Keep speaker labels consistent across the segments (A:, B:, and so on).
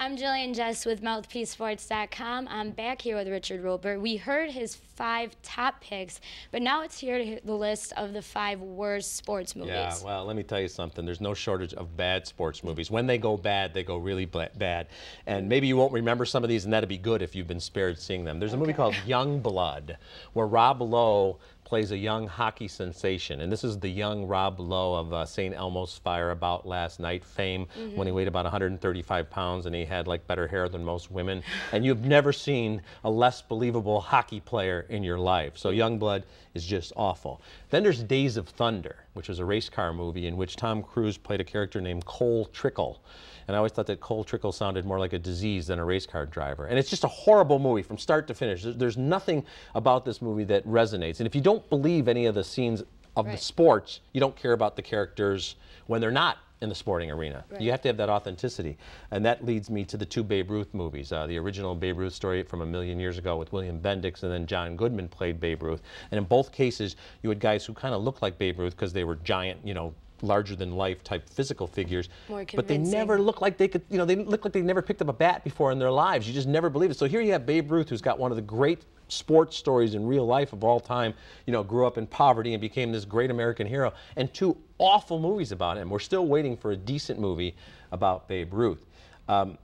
A: I'm Jillian Jess with MouthpieceSports.com. I'm back here with Richard Roeper. We heard his 5 top picks, but now it's here to hit the list of the 5 worst sports movies.
B: Yeah, well, let me tell you something. There's no shortage of bad sports movies. When they go bad, they go really bad. And maybe you won't remember some of these, and that'd be good if you've been spared seeing them. There's a movie called Young Blood, where Rob Lowe plays a young hockey sensation. And this is the young Rob Lowe of St. Elmo's Fire About Last Night fame, when he weighed about 135 pounds and he had like better hair than most women. And you've never seen a less believable hockey player in your life. So Young Blood is just awful. Then there's Days of Thunder, which was a race car movie in which Tom Cruise played a character named Cole Trickle. And I always thought that Cole Trickle sounded more like a disease than a race car driver. And it's just a horrible movie from start to finish. There's nothing about this movie that resonates. And if you don't believe any of the scenes of the sports, you don't care about the characters when they're not in the sporting arena. You have to have that authenticity. And that leads me to the 2 Babe Ruth movies. The original Babe Ruth story from 1,000,000 years ago with William Bendix, and then John Goodman played Babe Ruth. And in both cases, you had guys who kind of looked like Babe Ruth because they were giant, you know, larger than life type physical figures, but they never look like they could, you know, they look like they never picked up a bat before in their lives. You just never believe it. So here you have Babe Ruth, who's got one of the great sports stories in real life of all time, you know, grew up in poverty and became this great American hero, and 2 awful movies about him. We're still waiting for a decent movie about Babe Ruth.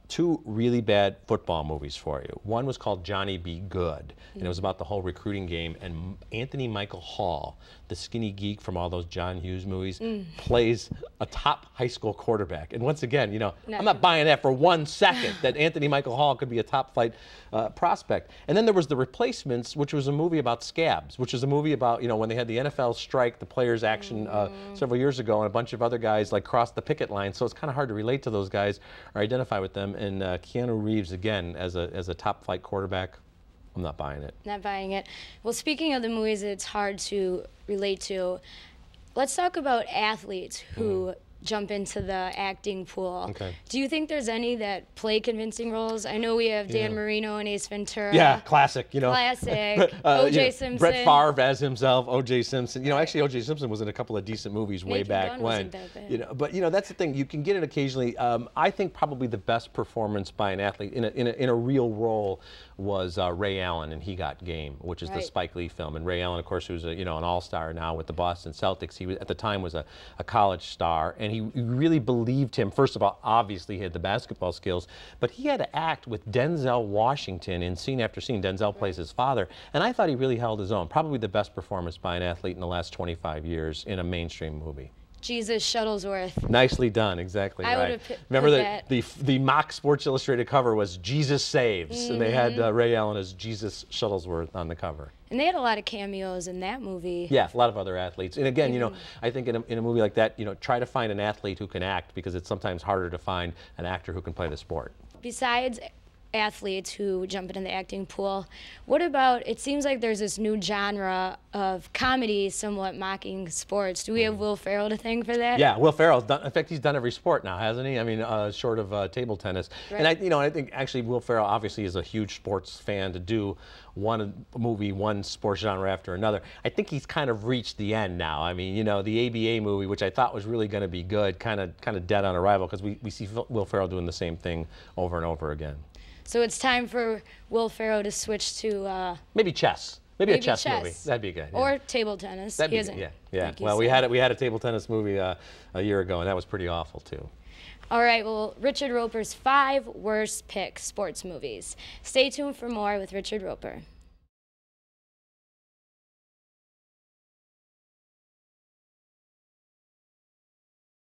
B: 2 really bad football movies for you. One was called Johnny Be Good, and it was about the whole recruiting game, and Anthony Michael Hall, the skinny geek from all those John Hughes movies, plays a top high school quarterback. And once again, you know, I'm not buying that for 1 second, that Anthony Michael Hall could be a top flight prospect. And then there was The Replacements, which was a movie about scabs, which is a movie about, you know, when they had the NFL strike, the players' action several years ago, and a bunch of other guys like crossed the picket line, so it's kind of hard to relate to those guys or identify with them. And Keanu Reeves, again, as a top flight quarterback, I'm not buying it.
A: Not buying it. Well, speaking of the movies it's hard to relate to, let's talk about athletes who jump into the acting pool. Do you think there's any that play convincing roles? I know we have Dan Marino and Ace Ventura.
B: Yeah, classic, you know.
A: Classic. O.J. Simpson.
B: Brett Favre as himself, O.J. Simpson. You know, actually O.J. Simpson was in a couple of decent movies way back when. You know, but you know, that's the thing. You can get it occasionally. I think probably the best performance by an athlete in a real role was Ray Allen in He Got Game, which is the Spike Lee film. And Ray Allen, of course, who's you know, an all-star now with the Boston Celtics. He was, at the time, was a college star, and he really believed him. First of all, obviously he had the basketball skills, but he had to act with Denzel Washington in scene after scene. Denzel plays his father, and I thought he really held his own. Probably the best performance by an athlete in the last 25 years in a mainstream movie.
A: Jesus Shuttlesworth.
B: Nicely done, exactly right. Remember that the mock Sports Illustrated cover was Jesus Saves, and they had Ray Allen as Jesus Shuttlesworth on the cover.
A: And they had a lot of cameos in that movie.
B: Yeah, a lot of other athletes. And again, you know, I think in a movie like that, you know, try to find an athlete who can act, because it's sometimes harder to find an actor who can play the sport. Besides
A: Athletes who jump into the acting pool, what about, it seems like there's this new genre of comedy somewhat mocking sports. Do we have Will Ferrell to thank for that?
B: Yeah, Will Ferrell's done, in fact, he's done every sport now, hasn't he? I mean, short of table tennis. And I think actually Will Ferrell obviously is a huge sports fan. To do one movie, one sports genre after another, I think he's kind of reached the end now. I mean, you know, the ABA movie, which I thought was really going to be good, kind of dead on arrival, because we see Will Ferrell doing the same thing over and over again.
A: So it's time for Will Ferrell to switch to
B: maybe chess. Maybe a chess movie. That'd be good.
A: Or table tennis.
B: That'd be good. Yeah. Well, we had a table tennis movie a year ago, and that was pretty awful too.
A: All right. Well, Richard Roeper's 5 worst pick sports movies. Stay tuned for more with Richard Roeper.